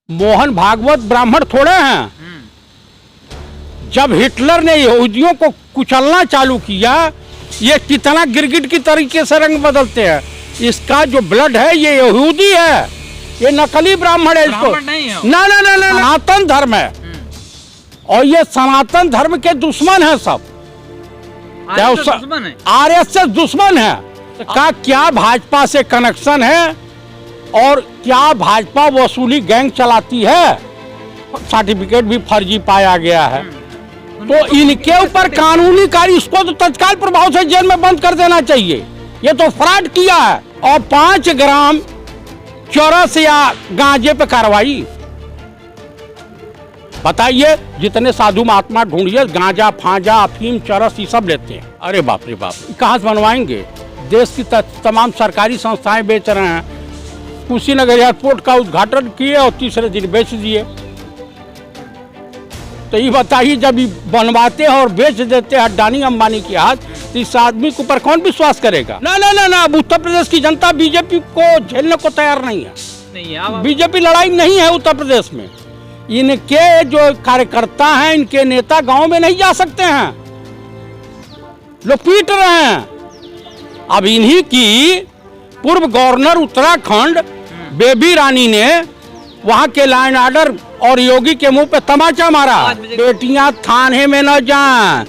मोहन भागवत ब्राह्मण थोड़े हैं। जब हिटलर ने यहूदियों को कुचलना चालू किया, ये कितना गिरगिट की तरीके से रंग बदलते हैं। इसका जो ब्लड है ये यहूदी है, ये नकली ब्राह्मण है। इसको ना ना ना ना सनातन धर्म है और ये सनातन धर्म के दुश्मन है सब। आरएसएस दुश्मन है का क्या भाजपा से कनेक्शन है और क्या भाजपा वसूली गैंग चलाती है, सर्टिफिकेट भी फर्जी पाया गया है। तो इनके ऊपर कानूनी कार्य, इसको तो तत्काल प्रभाव से जेल में बंद कर देना चाहिए। ये तो फ्रॉड किया है। और 5 ग्राम चरस या गांजे पे कार्रवाई। बताइए, जितने साधु महात्मा ढूंढिए, गांजा फांजा अफीम चरस ये सब लेते हैं। अरे बाप रे बाप, कहाँ से बनवाएंगे? देश की तमाम सरकारी संस्थाएं बेच रहे हैं। कुशीनगर एयरपोर्ट का उद्घाटन किए और तीसरे दिन बेच दिए। तो ये बताइए, जब बनवाते हैं और बेच देते हैं अडानी अंबानी के हाथ, तो इस आदमी के ऊपर कौन विश्वास करेगा? ना ना ना ना, अब उत्तर प्रदेश की जनता बीजेपी को झेलने को तैयार नहीं है। बीजेपी लड़ाई नहीं है उत्तर प्रदेश में। इनके जो कार्यकर्ता हैं, इनके नेता गांव में नहीं जा सकते हैं, लोग पीट रहे हैं। अब इन्हीं की पूर्व गवर्नर उत्तराखंड बेबी रानी ने वहां के लॉ एंड ऑर्डर और योगी के मुंह पे तमाचा मारा। बेटियां थाने में न जाएं,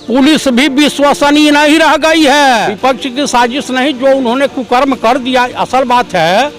पुलिस भी विश्वसनीय नहीं रह गई है। विपक्ष की साजिश नहीं, जो उन्होंने कुकर्म कर दिया। असल बात है,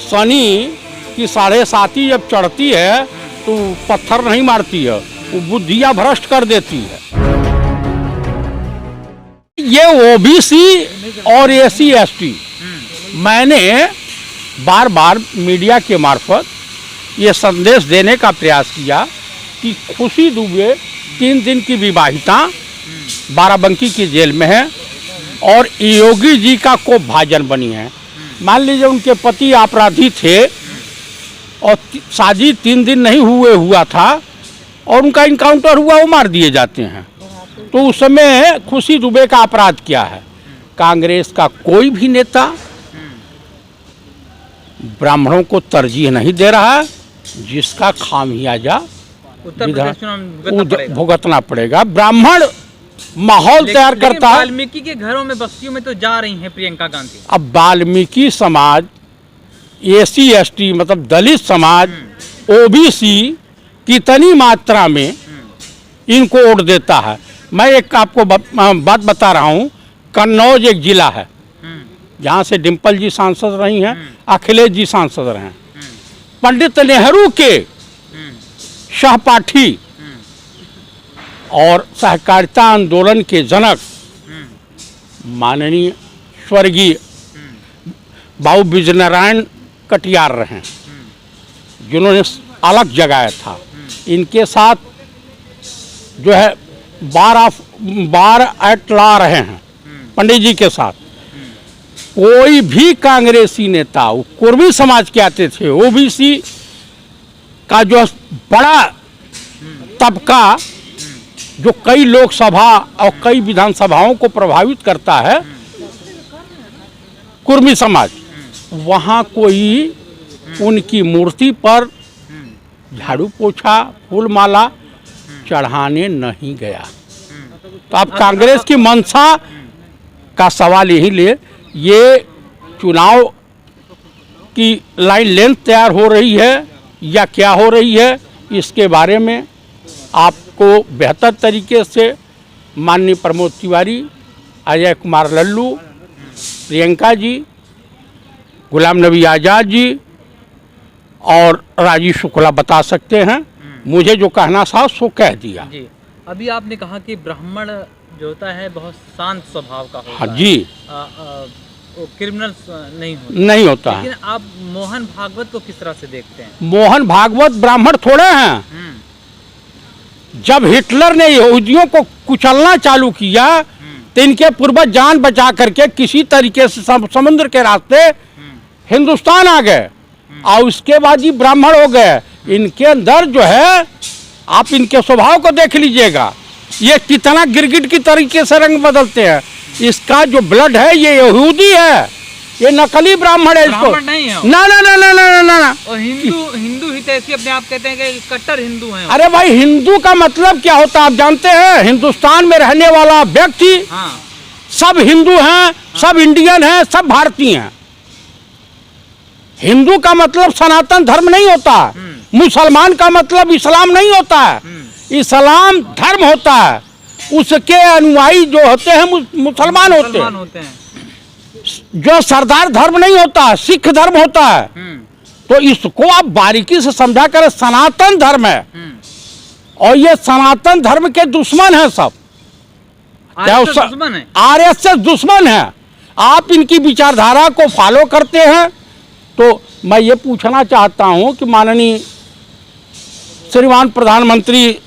शनि की 7.5 जब चढ़ती है तो पत्थर नहीं मारती है, वो बुद्धियां भ्रष्ट कर देती है। ये ओबीसी और एससी एसटी, मैंने बार बार मीडिया के मार्फत ये संदेश देने का प्रयास किया कि खुशी दुबे 3 दिन की विवाहिता बाराबंकी की जेल में है और योगी जी का को भाजन बनी है। मान लीजिए उनके पति अपराधी थे और शादी 3 दिन नहीं हुआ था और उनका इनकाउंटर हुआ, वो मार दिए जाते हैं। तो उस समय खुशी दुबे का अपराध क्या है? कांग्रेस का कोई भी नेता ब्राह्मणों को तरजीह नहीं दे रहा, जिसका खामियाजा भुगतना पड़ेगा। ब्राह्मण माहौल तैयार करता है। वाल्मीकि के घरों में, बस्तियों में तो जा रही हैं प्रियंका गांधी। अब वाल्मीकि समाज, एससी एसटी मतलब दलित समाज, ओबीसी कितनी मात्रा में इनको वोट देता है। मैं एक आपको बात बता रहा हूँ। कन्नौज एक जिला है जहाँ से डिम्पल जी सांसद रही हैं, अखिलेश जी सांसद रहे हैं। पंडित नेहरू के सहपाठी और सहकारिता आंदोलन के जनक माननीय स्वर्गीय बाबू बिजनारायण कटियार रहे, जिन्होंने अलग जगाया था। इनके साथ जो है बार एक्ट ला रहे हैं पंडित जी के साथ। कोई भी कांग्रेसी नेता, वो कुर्मी समाज के आते थे, ओबीसी का जो बड़ा तबका जो कई लोकसभा और कई विधानसभाओं को प्रभावित करता है, कुर्मी समाज, वहाँ कोई उनकी मूर्ति पर झाड़ू पोछा फूल माला चढ़ाने नहीं गया। तो अब कांग्रेस की मंशा का सवाल यही ले, ये चुनाव की लाइन लेंथ तैयार हो रही है या क्या हो रही है, इसके बारे में आपको बेहतर तरीके से माननीय प्रमोद तिवारी, अजय कुमार लल्लू, प्रियंका जी, गुलाम नबी आज़ाद जी और राजीव शुक्ला बता सकते हैं। मुझे जो कहना था सो कह दिया जी। अभी आपने कहा कि ब्राह्मण जो होता है बहुत शांत स्वभाव का होता है। हाँ जी, क्रिमिनल नहीं होता है। लेकिन आप मोहन भागवत को किस तरह से देखते हैं? मोहन भागवत ब्राह्मण थोड़े हैं। जब हिटलर ने यहूदियों को कुचलना चालू किया, तो इनके पूर्वज जान बचा करके किसी तरीके से समुद्र के रास्ते हिंदुस्तान आ गए और उसके बाद ही ब्राह्मण हो गए। इनके अंदर जो है, आप इनके स्वभाव को देख लीजिएगा, ये कितना गिरगिट की तरीके से रंग बदलते हैं। इसका जो ब्लड है ये यहूदी है, ये नकली ब्राह्मण है, इसको ब्राह्मण नहीं है वो। ना ना ना ना ना ना ना ना। और हिंदू हितैषी अपने आप कहते हैं कि कट्टर हिंदू हैं वो। अरे भाई, हिंदू का मतलब क्या होता है आप जानते हैं? हिंदुस्तान में रहने वाला व्यक्ति हाँ सब हिंदू हैं, सब इंडियन हैं, सब भारतीय हैं। हिंदू का मतलब सनातन धर्म नहीं होता है। मुसलमान का मतलब इस्लाम नहीं होता है। इस्लाम धर्म होता है, उसके अनुयायी जो होते हैं मुसलमान होते हैं। जो सरदार धर्म नहीं होता, सिख धर्म होता है। तो इसको आप बारीकी से समझा कर, सनातन धर्म है और ये सनातन धर्म के दुश्मन हैं सब। आरएसएस दुश्मन है। आप इनकी विचारधारा को फॉलो करते हैं। तो मैं ये पूछना चाहता हूं कि माननीय श्रीमान प्रधानमंत्री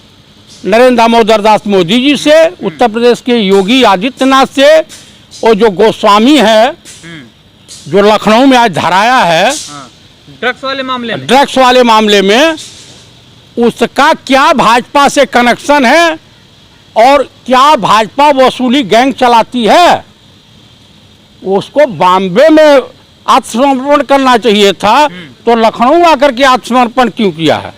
नरेंद्र दामोदर दास मोदी जी से, उत्तर प्रदेश के योगी आदित्यनाथ से, और जो गोस्वामी है जो लखनऊ में आज धराया है ड्रग्स वाले मामले में, उसका क्या भाजपा से कनेक्शन है और क्या भाजपा वसूली गैंग चलाती है? उसको बॉम्बे में आत्मसमर्पण करना चाहिए था, तो लखनऊ आकर के आत्मसमर्पण क्यों किया है?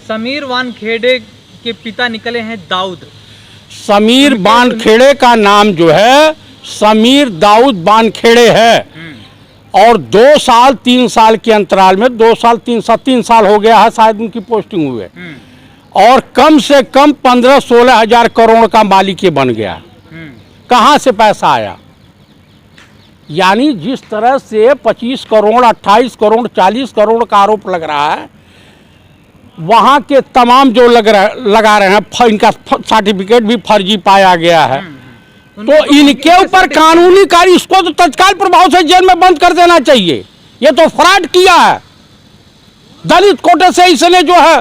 समीर वानखेड़े के पिता निकले हैं दाऊद। समीर वानखेड़े का नाम जो है समीर दाऊद वानखेड़े है। और 2 साल 3 साल के अंतराल में 3 साल हो गया है शायद उनकी पोस्टिंग हुए, और कम से कम 15-16 हजार करोड़ का मालिक ये बन गया। कहाँ से पैसा आया? यानी जिस तरह से 25 करोड़ 28 करोड़ 40 करोड़ का आरोप लग रहा है, वहाँ के तमाम जो लगा रहे हैं, इनका सर्टिफिकेट भी फर्जी पाया गया है। तो इनके ऊपर कानूनी कार्य, इसको तो तत्काल प्रभाव से जेल में बंद कर देना चाहिए। ये तो फ्रॉड किया है। दलित कोटे से इसने जो है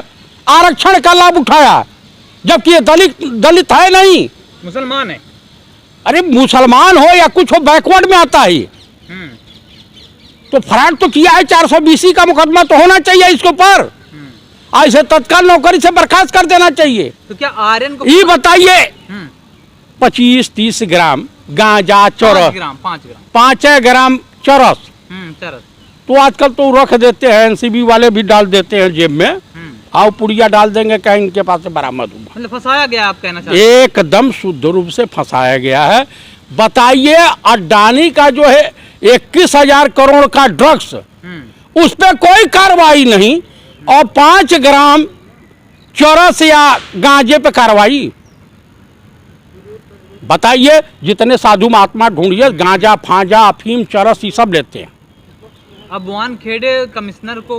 आरक्षण का लाभ उठाया, जबकि ये दलित है नहीं, मुसलमान है। अरे मुसलमान हो या कुछ हो, बैकवर्ड में आता है। तो फ्रॉड तो किया है। 420 का मुकदमा तो होना चाहिए इसके ऊपर। ऐसे तत्काल नौकरी से बर्खास्त कर देना चाहिए। तो क्या आर्यन को ये बताइए, 25-30 ग्राम गांजा चरस, 5 ग्राम चरस, तो आजकल तो रख देते हैं, एनसीबी वाले भी डाल देते हैं जेब में, आओ पुड़िया डाल देंगे, कहीं इनके पास से बरामद हुआ। मतलब फंसाया गया, आप कहना चाहते हैं? एकदम शुद्ध रूप से फंसाया गया है। बताइए, अडानी का जो है 21,000 करोड़ का ड्रग्स, उस पर कोई कार्रवाई नहीं, और 5 ग्राम चरस या गांजे पे कार्रवाई। बताइए, जितने साधु महात्मा ढूंढिए, गांजा फांजा अफीम चरस ये सब लेते हैं। अब वानखेड़े कमिश्नर को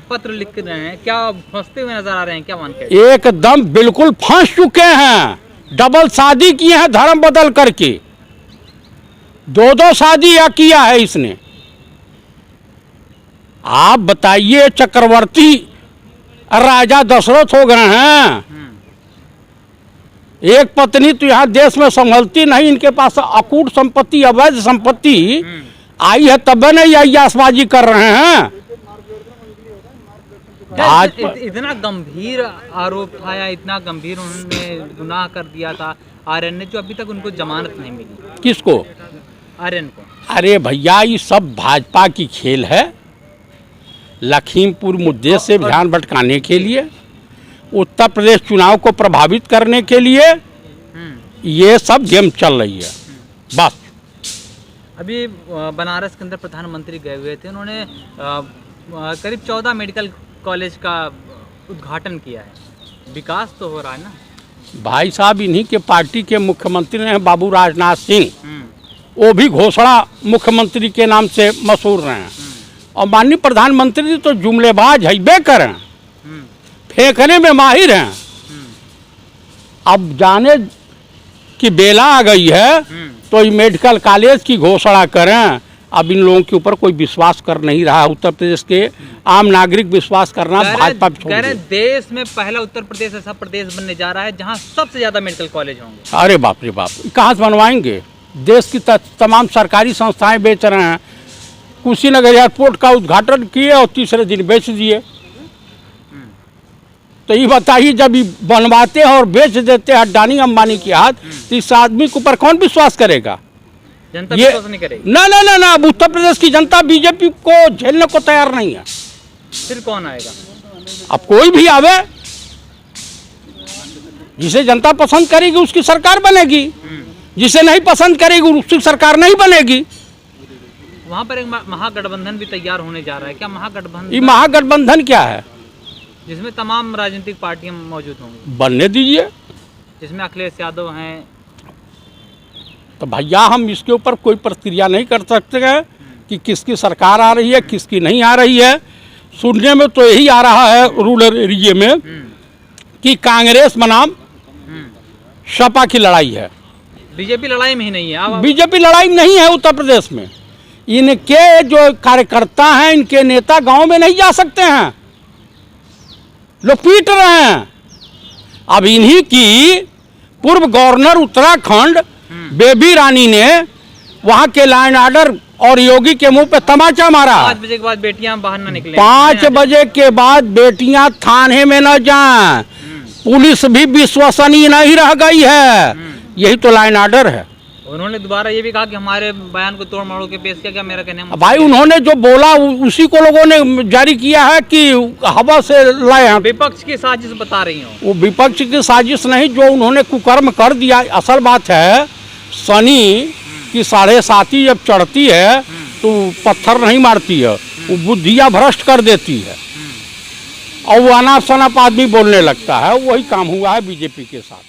पत्र लिख रहे हैं, क्या फंसते हुए नजर आ रहे हैं क्या वानखेड़े? एकदम बिल्कुल फंस चुके हैं। डबल शादी किए हैं धर्म बदल करके, 2 शादी या किया है इसने। आप बताइए, चक्रवर्ती राजा दशरथ हो गए हैं। एक पत्नी तो यहाँ देश में संभलती नहीं, इनके पास अकूट संपत्ति, अवैध संपत्ति आई है, तब नहीं अय्यासबाजी कर रहे हैं। आज इतना गंभीर आरोप था, या इतना गंभीर उन्होंने गुनाह कर दिया था आर्यन ने, जो अभी तक उनको जमानत नहीं मिली। किसको? आर्यन को। अरे भैया, ये सब भाजपा की खेल है। लखीमपुर मुद्दे से ध्यान भटकाने के लिए, उत्तर प्रदेश चुनाव को प्रभावित करने के लिए ये सब गेम चल रही है बस। अभी बनारस के अंदर प्रधानमंत्री गए हुए थे, उन्होंने करीब 14 मेडिकल कॉलेज का उद्घाटन किया है। विकास तो हो रहा है ना भाई साहब। इन्हीं के पार्टी के मुख्यमंत्री हैं बाबू राजनाथ सिंह, वो भी घोषणा मुख्यमंत्री के नाम से मशहूर रहे हैं। और माननीय प्रधानमंत्री तो जुमलेबाज है करें, फेंकने में माहिर हैं। अब जाने की बेला आ गई है तो ये मेडिकल कॉलेज की घोषणा करें। अब इन लोगों के ऊपर कोई विश्वास कर नहीं रहा। उत्तर प्रदेश के आम नागरिक विश्वास करना भाजपा छोड़ दे। देश में पहला उत्तर प्रदेश ऐसा प्रदेश बनने जा रहा है जहां सबसे ज्यादा मेडिकल कॉलेज होंगे। अरे बाप रे बाप, कहाँ से बनवाएंगे? देश की तमाम सरकारी संस्थाएं बेच रहे हैं। कुशीनगर एयरपोर्ट का उद्घाटन किए और तीसरे दिन बेच दिए। तो ये बताइए, जब ये बनवाते हैं और बेच देते हैं अडानी अंबानी के हाथ, तो इस आदमी के ऊपर कौन विश्वास करेगा? जनता ये विश्वास नहीं करेगी। ना ना ना ना, अब उत्तर प्रदेश की जनता बीजेपी को झेलने को तैयार नहीं है। फिर कौन आएगा? अब कोई भी आवे, जिसे जनता पसंद करेगी उसकी सरकार बनेगी, जिसे नहीं पसंद करेगी उसकी सरकार नहीं बनेगी। वहाँ पर एक महागठबंधन भी तैयार होने जा रहा है, क्या ये महागठबंधन महागठबंधन क्या है? जिसमें तमाम राजनीतिक पार्टियां मौजूद होंगी, बनने दीजिए। जिसमें अखिलेश यादव हैं? तो भैया हम इसके ऊपर कोई प्रतिक्रिया नहीं कर सकते हैं कि किसकी सरकार आ रही है किसकी नहीं आ रही है। सुनने में तो यही आ रहा है रूरल एरिया में कि कांग्रेस बनाम सपा की लड़ाई है। बीजेपी लड़ाई में ही नहीं है। अब बीजेपी लड़ाई में नहीं है उत्तर प्रदेश में। इनके जो कार्यकर्ता हैं, इनके नेता गांव में नहीं जा सकते हैं, लोग पीट रहे हैं। अब इन्हीं की पूर्व गवर्नर उत्तराखंड बेबी रानी ने वहां के लाइन ऑर्डर और योगी के मुंह पे तमाचा मारा। 5 बजे के बाद बेटियां बाहर ना निकलें। 5 बजे के बाद बेटियां थाने में न जाएं, पुलिस भी विश्वसनीय नहीं रह गई है। यही तो लाइन ऑर्डर है। उन्होंने दोबारा ये भी कहा कि हमारे बयान को तोड़ मरोड़ के पेश किया। क्या मेरा कहना है भाई उन्होंने जो बोला उसी को लोगों ने जारी किया है कि हवा से लाए हैं। विपक्ष की साजिश बता रही हूँ। वो विपक्ष की साजिश नहीं, जो उन्होंने कुकर्म कर दिया। असल बात है शनि की 7.5 जब चढ़ती है तो पत्थर नहीं मारती है, वो बुद्धियाँ भ्रष्ट कर देती है और वो अनाप शनाप आदमी बोलने लगता है। वही काम हुआ है बीजेपी के साथ।